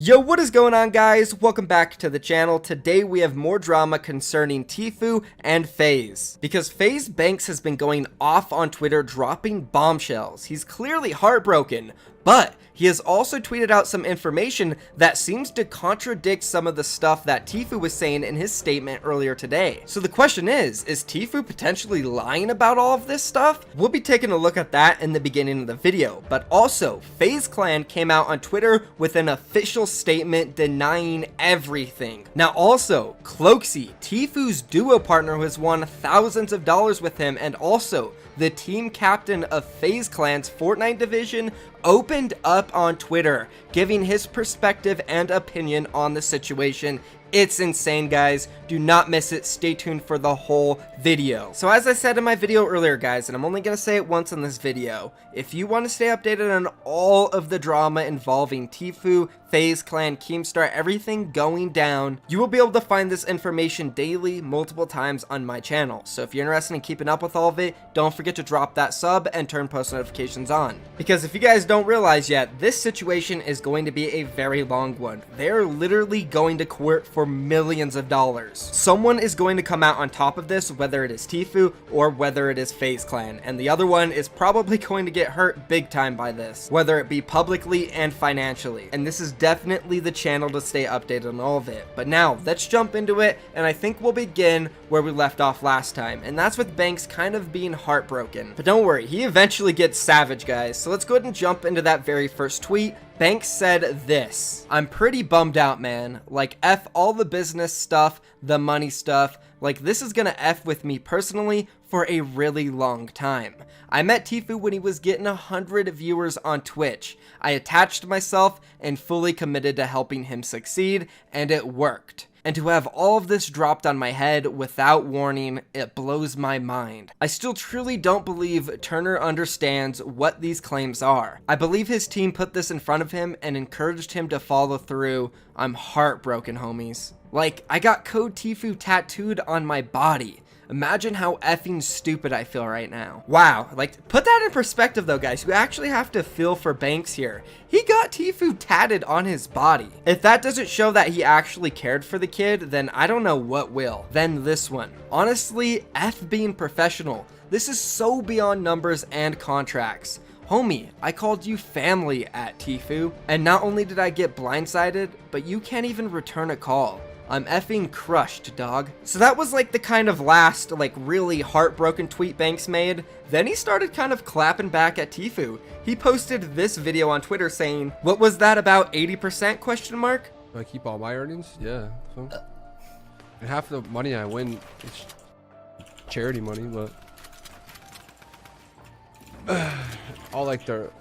Yo, what is going on, guys? Welcome back to the channel. Today we have more drama concerning Tfue and FaZe, because FaZe Banks has been going off on Twitter dropping bombshells. He's clearly heartbroken, but he has also tweeted out some information that seems to contradict some of the stuff that Tfue was saying in his statement earlier today. So the question is Tfue potentially lying about all of this stuff? We'll be taking a look at that in the beginning of the video, but also FaZe Clan came out on Twitter with an official statement denying everything. Now also, Cloakzy, Tfue's duo partner who has won thousands of dollars with him, and also the team captain of FaZe Clan's Fortnite division, opened up on Twitter, giving his perspective and opinion on the situation. It's insane, guys. Do not miss it. Stay tuned for the whole video. So as I said in my video earlier, guys, and I'm only going to say it once in this video, if you want to stay updated on all of the drama involving Tfue, FaZe Clan, Keemstar, everything going down, you will be able to find this information daily, multiple times on my channel. So if you're interested in keeping up with all of it, don't forget to drop that sub and turn post notifications on. Because if you guys don't realize yet, this situation is going to be a very long one. They're literally going to court for millions of dollars. Someone is going to come out on top of this, whether it is Tfue or whether it is FaZe Clan, and the other one is probably going to get hurt big time by this, whether it be publicly and financially. And this is definitely the channel to stay updated on all of it. But now let's jump into it, and I think we'll begin where we left off last time, and that's with Banks kind of being heartbroken. But don't worry, he eventually gets savage, guys. So let's go ahead and jump into that very first tweet. Banks said this: "I'm pretty bummed out, man. Like, F all the business stuff, the money stuff. Like, this is gonna F with me personally for a really long time. I met Tfue when he was getting 100 viewers on Twitch. I attached myself and fully committed to helping him succeed, and it worked. And to have all of this dropped on my head without warning, it blows my mind. I still truly don't believe Turner understands what these claims are. I believe his team put this in front of him and encouraged him to follow through. I'm heartbroken, homies. Like, I got code Tfue tattooed on my body. Imagine how effing stupid I feel right now." Wow, like, put that in perspective though, guys. You actually have to feel for Banks here. He got Tfue tatted on his body. If that doesn't show that he actually cared for the kid, then I don't know what will. Then this one. Honestly, F being professional. This is so beyond numbers and contracts. Homie, I called you family at Tfue, and not only did I get blindsided, but you can't even return a call. I'm effing crushed, dog." So that was like the kind of last, like, really heartbroken tweet Banks made. Then he started kind of clapping back at Tfue. He posted this video on Twitter saying, "What was that about 80% question mark? Do I keep all my earnings? Yeah. So. And half the money I win is charity money, but all like the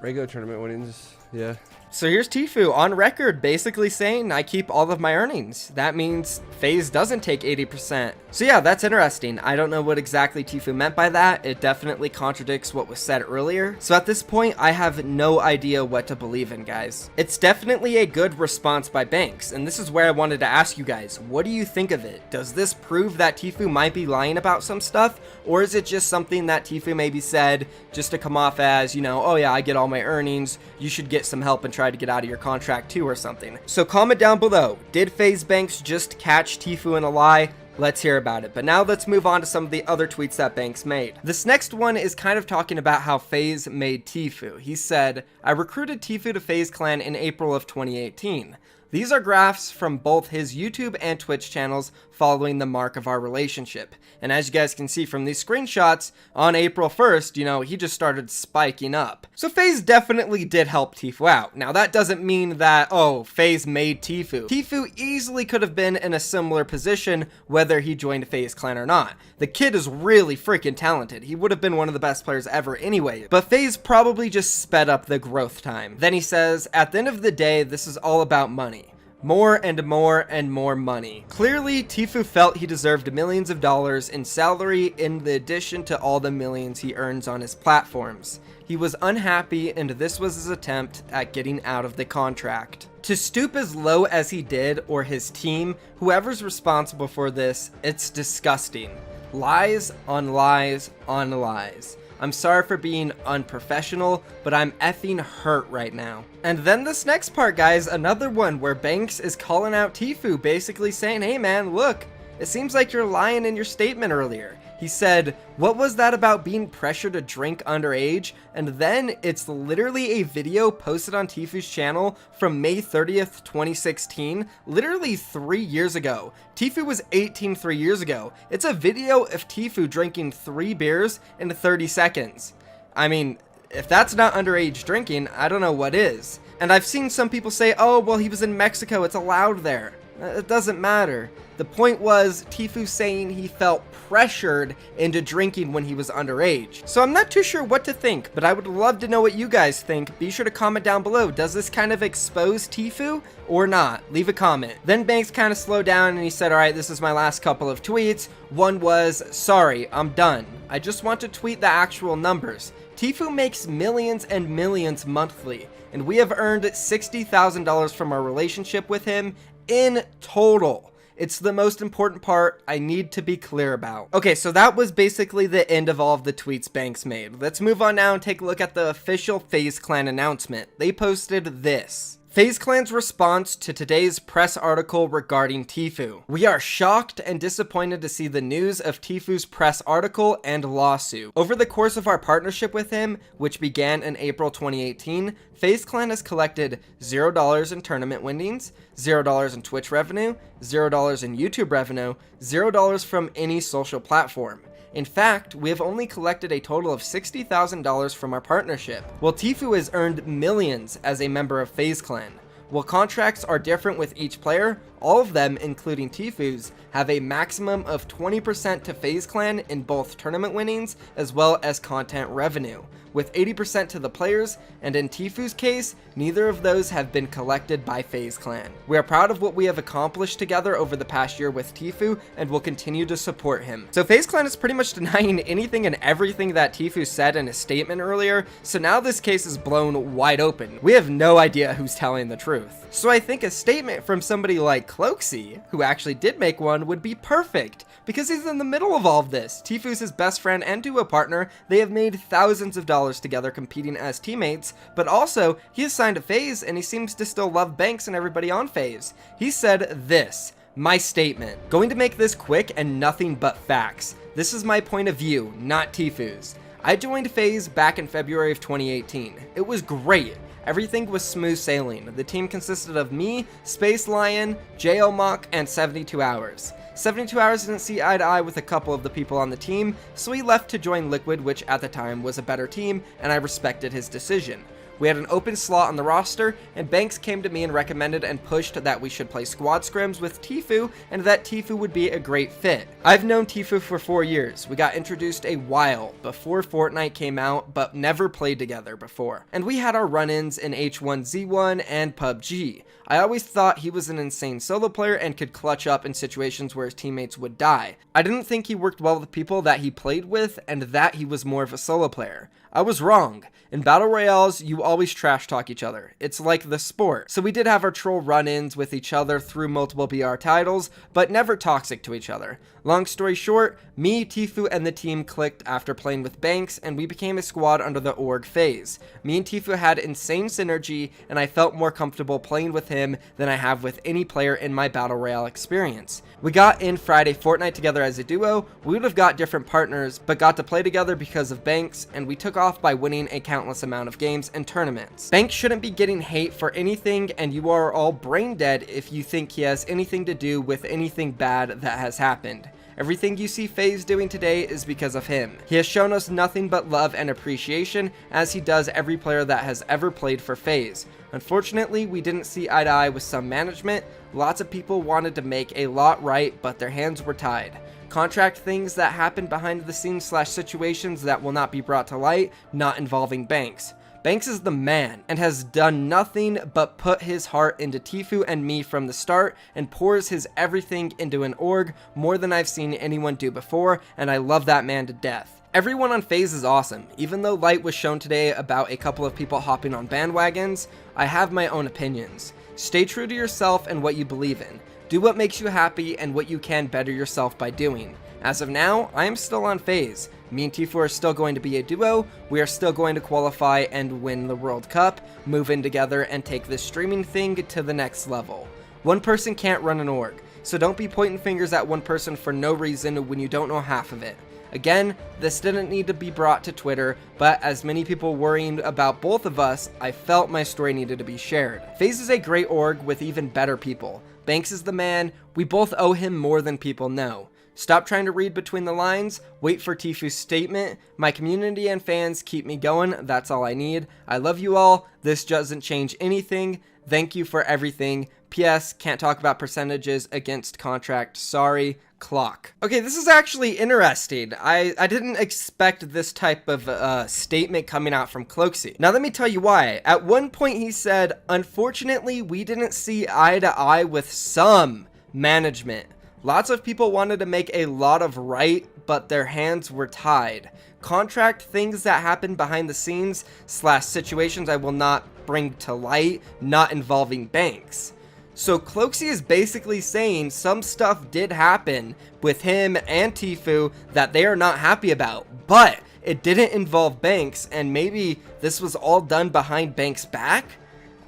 regular tournament winnings, yeah." So here's Tfue on record basically saying, "I keep all of my earnings." That means FaZe doesn't take 80%. So yeah, that's interesting. I don't know what exactly Tfue meant by that. It definitely contradicts what was said earlier. So at this point, I have no idea what to believe in, guys. It's definitely a good response by Banks, and this is where I wanted to ask you guys, what do you think of it? Does this prove that Tfue might be lying about some stuff? Or is it just something that Tfue maybe said just to come off as, you know, "Oh yeah, I get all my earnings, you should get some help and try to get out of your contract too," or something? So comment down below, did FaZe Banks just catch Tfue in a lie? Let's hear about it. But now let's move on to some of the other tweets that Banks made. This next one is kind of talking about how FaZe made Tfue. He said, "I recruited Tfue to FaZe Clan in April of 2018. These are graphs from both his YouTube and Twitch channels following the mark of our relationship. And as you guys can see from these screenshots, on April 1st, you know, he just started spiking up." So FaZe definitely did help Tfue out. Now that doesn't mean that, oh, FaZe made Tfue. Tfue easily could have been in a similar position whether he joined FaZe Clan or not. The kid is really freaking talented. He would have been one of the best players ever anyway. But FaZe probably just sped up the growth time. Then he says, "At the end of the day, this is all about money. More and more and more money." Clearly, Tfue felt he deserved millions of dollars in salary in addition to all the millions he earns on his platforms. He was unhappy, and this was his attempt at getting out of the contract. To stoop as low as he did, or his team, whoever's responsible for this, it's disgusting. Lies on lies on lies. I'm sorry for being unprofessional, but I'm effing hurt right now. And then this next part, guys, another one where Banks is calling out Tfue, basically saying, hey man, look, it seems like you're lying in your statement earlier. He said, what was that about being pressured to drink underage? And then it's literally a video posted on Tfue's channel from May 30th, 2016, literally 3 years ago. Tfue was 18 3 years ago. It's a video of Tfue drinking 3 beers in 30 seconds. I mean, if that's not underage drinking, I don't know what is. And I've seen some people say, oh, well, he was in Mexico, it's allowed there. It doesn't matter. The point was Tfue saying he felt pressured into drinking when he was underage. So I'm not too sure what to think, but I would love to know what you guys think. Be sure to comment down below. Does this kind of expose Tfue or not? Leave a comment. Then Banks kind of slowed down and he said, all right, this is my last couple of tweets. One was, sorry, I'm done. I just want to tweet the actual numbers. Tfue makes millions and millions monthly, and we have earned $60,000 from our relationship with him in total. It's the most important part I need to be clear about. Okay, so that was basically the end of all of the tweets Banks made. Let's move on now and take a look at the official FaZe Clan announcement. They posted this. FaZe Clan's response to today's press article regarding Tfue. We are shocked and disappointed to see the news of Tfue's press article and lawsuit. Over the course of our partnership with him, which began in April 2018, FaZe Clan has collected $0 in tournament winnings, $0 in Twitch revenue, $0 in YouTube revenue, $0 from any social platform. In fact, we have only collected a total of $60,000 from our partnership, while Tfue has earned millions as a member of FaZe Clan. While contracts are different with each player, all of them, including Tfue's, have a maximum of 20% to FaZe Clan in both tournament winnings as well as content revenue, with 80% to the players, and in Tfue's case, neither of those have been collected by FaZe Clan. We are proud of what we have accomplished together over the past year with Tfue, and will continue to support him. So FaZe Clan is pretty much denying anything and everything that Tfue said in his statement earlier, so now this case is blown wide open. We have no idea who's telling the truth. So I think a statement from somebody like Cloakzy, who actually did make one, would be perfect, because he's in the middle of all of this. Tfue's his best friend and duo partner. They have made thousands of dollars together competing as teammates, but also he is signed to FaZe and he seems to still love Banks and everybody on FaZe. He said this, my statement. Going to make this quick and nothing but facts. This is my point of view, not Tfue's. I joined FaZe back in February of 2018. It was great. Everything was smooth sailing. The team consisted of me, Space Lion, JL Mock, and 72 Hours. 72 Hours didn't see eye to eye with a couple of the people on the team, so he left to join Liquid, which at the time was a better team, and I respected his decision. We had an open slot on the roster, and Banks came to me and recommended and pushed that we should play squad scrims with Tfue, and that Tfue would be a great fit. I've known Tfue for 4 years. We got introduced a while before Fortnite came out, but never played together before. And we had our run-ins in H1Z1 and PUBG. I always thought he was an insane solo player and could clutch up in situations where his teammates would die. I didn't think he worked well with people that he played with, and that he was more of a solo player. I was wrong. In battle royales, you always trash talk each other. It's like the sport. So we did have our troll run-ins with each other through multiple BR titles, but never toxic to each other. Long story short, me, Tfue, and the team clicked after playing with Banks, and we became a squad under the org FaZe. Me and Tfue had insane synergy, and I felt more comfortable playing with him than I have with any player in my battle royale experience. We got in Friday Fortnite together as a duo. We would have got different partners, but got to play together because of Banks, and we took off by winning a countless amount of games and tournaments. Banks shouldn't be getting hate for anything, and you are all brain dead if you think he has anything to do with anything bad that has happened. Everything you see FaZe doing today is because of him. He has shown us nothing but love and appreciation, as he does every player that has ever played for FaZe. Unfortunately, we didn't see eye to eye with some management. Lots of people wanted to make a lot right, but their hands were tied. Contract things that happened behind the scenes / situations that will not be brought to light, not involving Banks. Banks is the man and has done nothing but put his heart into Tfue and me from the start, and pours his everything into an org more than I've seen anyone do before, and I love that man to death. Everyone on FaZe is awesome. Even though light was shown today about a couple of people hopping on bandwagons, I have my own opinions. Stay true to yourself and what you believe in. Do what makes you happy and what you can better yourself by doing. As of now, I am still on FaZe. Me and Tfue are still going to be a duo. We are still going to qualify and win the World Cup, move in together, and take this streaming thing to the next level. One person can't run an org, so don't be pointing fingers at one person for no reason when you don't know half of it. Again, this didn't need to be brought to Twitter, but as many people worrying about both of us, I felt my story needed to be shared. FaZe is a great org with even better people. Banks is the man. We both owe him more than people know. Stop trying to read between the lines. Wait for Tfue's statement. My community and fans keep me going. That's all I need. I love you all. This doesn't change anything. Thank you for everything. P.S. Can't talk about percentages against contract. Sorry. Clock. Okay, this is actually interesting. I didn't expect this type of statement coming out from Cloakzy. Now let me tell you why. At one point he said, unfortunately, we didn't see eye to eye with some management. Lots of people wanted to make a lot of right, but their hands were tied. Contract things that happen behind the scenes / situations I will not bring to light, not involving banks. So Cloakzy is basically saying some stuff did happen with him and Tfue that they are not happy about, but it didn't involve Banks, and maybe this was all done behind Banks' back?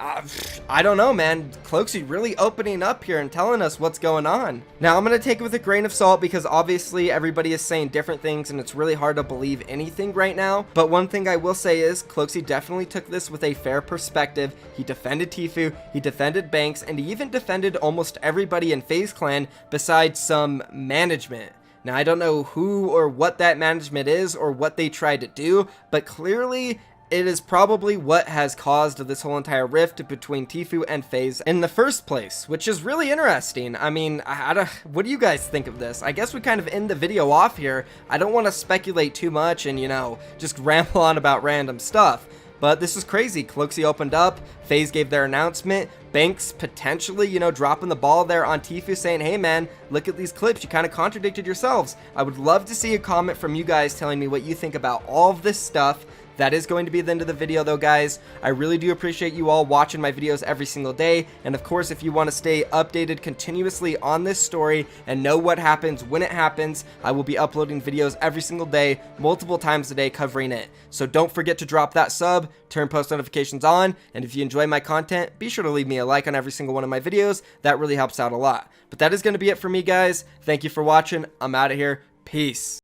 I don't know, man. Cloakzy really opening up here and telling us what's going on. Now, I'm going to take it with a grain of salt because obviously everybody is saying different things and it's really hard to believe anything right now. But one thing I will say is Cloakzy definitely took this with a fair perspective. He defended Tfue, he defended Banks, and he even defended almost everybody in FaZe Clan besides some management. Now, I don't know who or what that management is or what they tried to do, but clearly it is probably what has caused this whole entire rift between Tfue and FaZe in the first place, which is really interesting. I mean, what do you guys think of this? I guess we kind of end the video off here. I don't want to speculate too much and, you know, just ramble on about random stuff. But this is crazy. Cloakzy opened up, FaZe gave their announcement, Banks potentially, you know, dropping the ball there on Tfue saying, hey man, look at these clips, you kind of contradicted yourselves. I would love to see a comment from you guys telling me what you think about all of this stuff. That is going to be the end of the video though, guys. I really do appreciate you all watching my videos every single day. And of course, if you want to stay updated continuously on this story and know what happens when it happens, I will be uploading videos every single day, multiple times a day covering it. So don't forget to drop that sub, turn post notifications on, and if you enjoy my content, be sure to leave me a like on every single one of my videos. That really helps out a lot. But that is going to be it for me, guys. Thank you for watching. I'm out of here. Peace.